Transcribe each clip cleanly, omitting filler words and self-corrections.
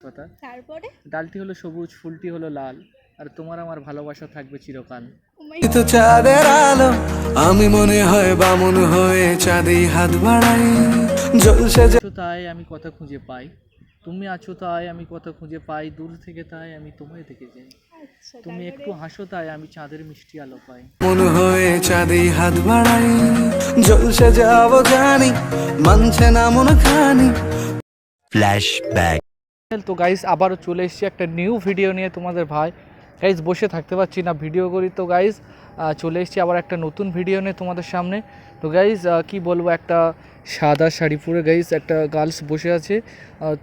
কথা। তারপরে ডালটি হলো সবুজ, ফুলটি হলো লাল, আর তোমার আমার ভালোবাসা থাকবে চিরকাল। ও মাই তো চাঁদের আলো আমি মনে হয় বামুন হয়ে চাঁদে হাত বাড়াই জ্বলছে যে আছো তাই আমি কথা খুঁজে পাই, তুমি আছো তাই আমি কথা খুঁজে পাই, দূর থেকে তাই আমি তোমায় দেখে যাই। আচ্ছা তুমি তারপরে একটু হাসো তাই আমি চাঁদের মিষ্টি আলো পাই। মন হয়ে চাঁদে হাত বাড়াই জ্বলছে যাব জানি মানছে না মন খানি ফ্ল্যাশব্যাক। তো গাইস আবারও চলে এসেছি একটা নিউ ভিডিও নিয়ে তোমাদের ভাই। গাইস বসে থাকতে পারছি না, ভিডিও করি। তো গাইস চলে এসেছি আবার একটা নতুন ভিডিও নিয়ে তোমাদের সামনে। তো গাইস কি বলবো, একটা সাদা শাড়ি পরে গাইস একটা গার্লস বসে আছে।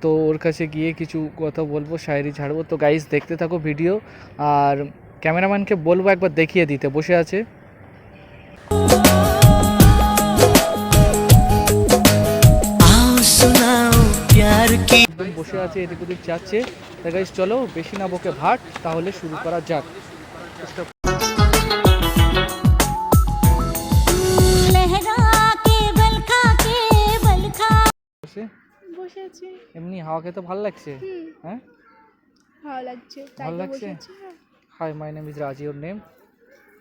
তো ওর কাছে গিয়ে কিছু কথা বলবো, শায়রি ঝাড়বো। তো গাইস দেখতে থাকো ভিডিও, আর ক্যামেরাম্যানকে বলবো একবার দেখিয়ে দিতে, বসে আছে। একদম বসে আছে, এদিক ওদিক যাচ্ছে। তা গাইস চলো বেশি না বকে ভাট, তাহলে শুরু করা যাক। বসে বসে আছি। এমনি হাওয়া খেতে ভালো লাগছে। হ্যাঁ ভালো লাগছে, তাই ভালো তো লাগছে। বসে আছি। হ্যাঁ, হাই, মাই নেম ইজ রাজি, ওর নেম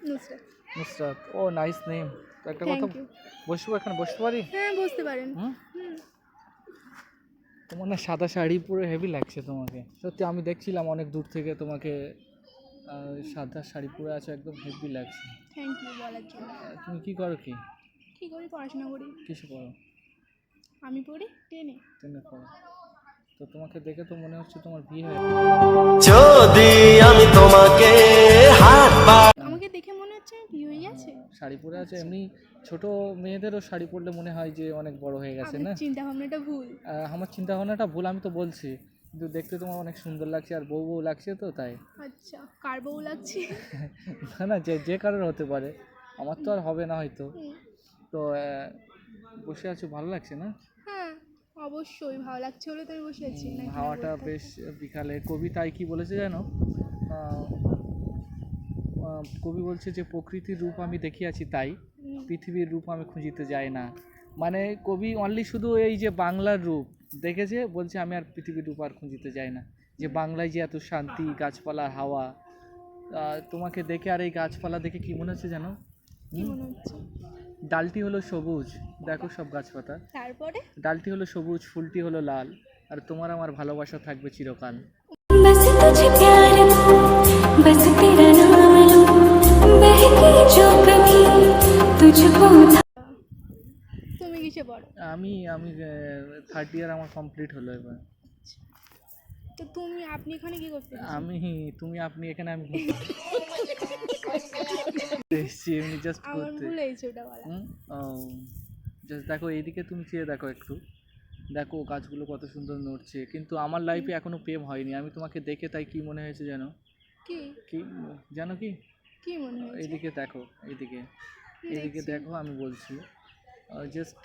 নুসরাত। নুসরাত। ও নাইস নেম। তো একটা কথা থ্যাংক ইউ। বসবো, এখানে বসতে পারি? হ্যাঁ বসতে পারেন। হুম, হুম। তোমার না সাদা শাড়ি পরে হেভি লাগছে তোমাকে। সত্যি আমি দেখছিলাম অনেক দূর থেকে তোমাকে, সাদা শাড়ি পরে আছো, একদম হেভি লাগছে। থ্যাংক ইউ বলার জন্য। তুমি কি করো? কি করি? পড়াশোনা করি। কিসে পড়ো? আমি পড়ি 10-এ। টেনে পড়ো। তো তোমাকে দেখে তো মনে হচ্ছে তোমার বিয়ে হয়ে যদি আমি তোমাকে হাত আমাকে দেখে মনে হচ্ছে আমি বিয়ে হয়ে গেছে। শাড়ি পরে আছে। এমনি ছোট মেয়েদেরও শাড়ি পরলে মনে হয় যে অনেক বড় হয়ে গেছে না? আপনার চিন্তা ভাবনাটা ভুল। আমার চিন্তা ভাবনাটা ভুল, আমি তো বলছি। কিন্তু দেখতে তোমার অনেক সুন্দর লাগছে, আর বউ বউ লাগছে তো তাই। আচ্ছা, কার বউ লাগছে? না না, যে যে কারোর হতে পারে, আমার তো আর হবে না হয়তো। হুম। তো বসে আছো, ভালো লাগছে না? হ্যাঁ অবশ্যই ভালো লাগছে বলে তো আমি বসে আছি, না হাওয়াটা বেশ বিকালে। কবিতায় কি বলেছে জানো? আহ, কবি বলছে যে প্রকৃতির রূপ আমি দেখিয়াছি তাই, পৃথিবীর রূপ আমি খুঁজিতে যাই না। মানে কবি অনলি শুধু এই যে বাংলার রূপ দেখেছে, বলছে আমি আর পৃথিবীর রূপ আর খুঁজিতে যাই না। যে বাংলায় যে এত শান্তি, গাছপালার হাওয়া, তোমাকে দেখে আর এই গাছপালা দেখে কি মনে হচ্ছে জানো? কি মনে হচ্ছে? ডালটি হলো সবুজ, দেখো সব গাছপাতা। তারপরে ডালটি হলো সবুজ, ফুলটি হলো লাল, আর তোমার আমার ভালোবাসা থাকবে চিরকাল। बस तुझे प्यार दूं, बस तेरा नाम लूं, बहके जो कभी तुझको তুমি কিসে পড়ো? আমি আমি থার্ড ইয়ার আমার কমপ্লিট হলো এবার। তো আপনি এখানে কি করতে এসেছেন? তুমি আপনি এখানে, আমি ঘুরতে এসেছি এমনি জাস্ট আমার ঘুরতে। ভুল হয়েছে ওটা বলা। ও জাস্ট দেখো এইদিকে, তুমি চেয়ে দেখো একটু, দেখো গাছগুলো কত সুন্দর নড়ছে। কিন্তু আমার লাইফে এখনো প্রেম হয়নি। আমি তোমাকে দেখে তাই কি মনে হয়েছে জানো? কি কি জানো কি? কি মনে হয়েছে? এইদিকে দেখো, এইদিকে এইদিকে দেখছি। দেখো, আমি বলছি জাস্ট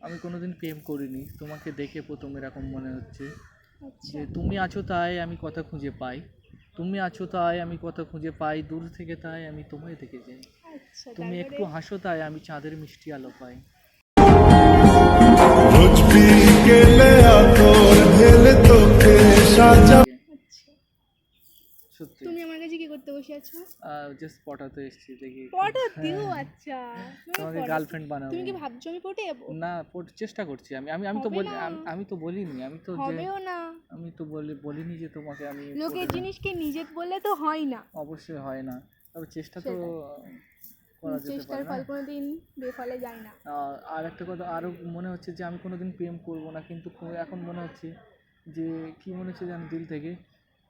আমি কোনোদিন প্রেম করিনি, তোমাকে দেখে প্রথম এরকম মনে হচ্ছে আচ্ছা যে তুমি আছো তাই আমি কথা খুঁজে পাই, তুমি আছো তাই আমি কথা খুঁজে পাই, দূর থেকে তাই আমি তোমায় দেখে যাই। আচ্ছা তুমি তারপরে একটু হাসো তাই আমি চাঁদের মিষ্টি আলো পাই। আচ্ছা সত্যি তুমি আমার কাছে কি করতে বসে আছো? জাস্ট পটাতে এসেছি দেখি। পটাতেও? আচ্ছা তুমি তোমাকে পটাতে- গার্লফ্রেন্ড বানাবো। তুমি কি ভাবছো আমি পটে যাবো? না, চেষ্টা করছি আমি আমি আমি তো হবে বলি, না। আমি তো বলিনি, আমি তো যে হবেও না। আমি তো বলিনি যে তোমাকে আমি লোকের পটাবো। জিনিসকে নিজে বললে তো হয় না। অবশ্যই হয় না, তবে চেষ্টা তো সেটাই। করা যেতে চেষ্টার পারে না। ফল কোনোদিন বেফলে যায় না। আর একটা কথা আরও মনে হচ্ছে যে আমি কোনোদিন প্রেম করব না, কিন্তু এখন মনে হচ্ছে যে কি মনে হচ্ছে জানো, দিল থেকে,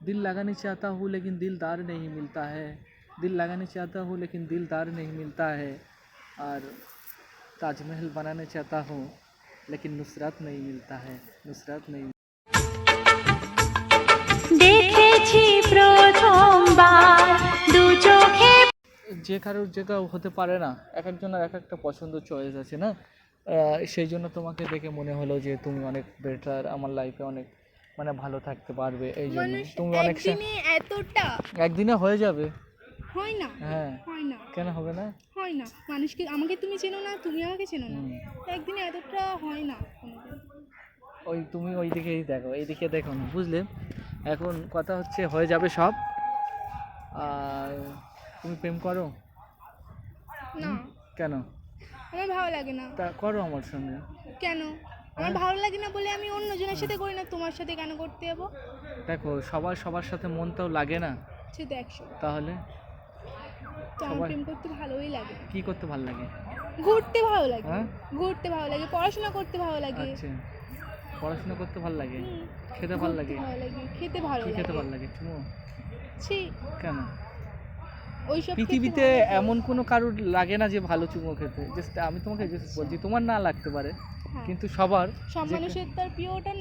দিল লাগানে চাহতা হুঁ লেকিন দিলদার नहीं मिलता है, दिल लगाने चाहता हूँ लेकिन दिलदार नहीं मिलता है, और ताजमहल बनाने चाहता हूँ लेकिन नुसरत नहीं मिलता है, नुसरत नहीं। দেখেছি প্রথমবার দু চোখে যে কারোর যেটা হতে পারে না, এক একজনের এক একটা পছন্দ, চয়েস আছে না? সেই জন্য তোমাকে দেখে মনে হলো যে তুমি অনেক বেটার, আমার লাইফে অনেক মানে ভালো থাকতে পারবে, এই জন্য মানুষ তুমি অনেক একদিনে এতটা একদিনে হয়ে যাবে। হয় না। হ্যাঁ, হয় না। কেন হবে না? হয় না। মানুষকে আমাকে তুমি চেনো না, তুমি আমাকে চেনো না। হুম। একদিনে এতটা হয় না কোনোদিন। ওই তুমি ওই দিকেই দেখো, এইদিকে দেখো না, বুঝলে? এখন কথা হচ্ছে হয়ে যাবে সব। আর তুমি প্রেম করো? না, কেন? আমার ভালো লাগে না। তা করো আমার সঙ্গে। কেন? আমার ভালো লাগে না বলে আমি অন্যজনের সাথে করি না, তোমার সাথে কেন করতে যাবো? দেখো সবার সাথে মনটাও লাগে না, সে তো 100। তাহলে তো আমার সবাই- প্রেম করতে ভালোই লাগে, কি করতে ভালো লাগে? ঘুরতে ভালো লাগে, হ্যাঁ? ঘুরতে ভালো লাগে, পড়াশোনা করতে ভালো লাগে, আচ্ছা, পড়াশোনা করতে ভালো লাগে, হুম, খেতে ভালো ঘুরতে লাগে, ভালো লাগে, খেতে ভালো কি লাগে। খেতে ভালো লাগে? চুমো? ছি, কেন? ওইসব খেতে পৃথিবীতে ভালো লাগে। এমন কোনো কারোর লাগে না যে ভালো চুমো খেতে। জাস্ট আমি তোমাকে জাস্ট বলছি, তোমার না লাগতে পারে, হ্যাঁ। কিন্তু সবার সব যে- মানুষের তার প্রিয়টা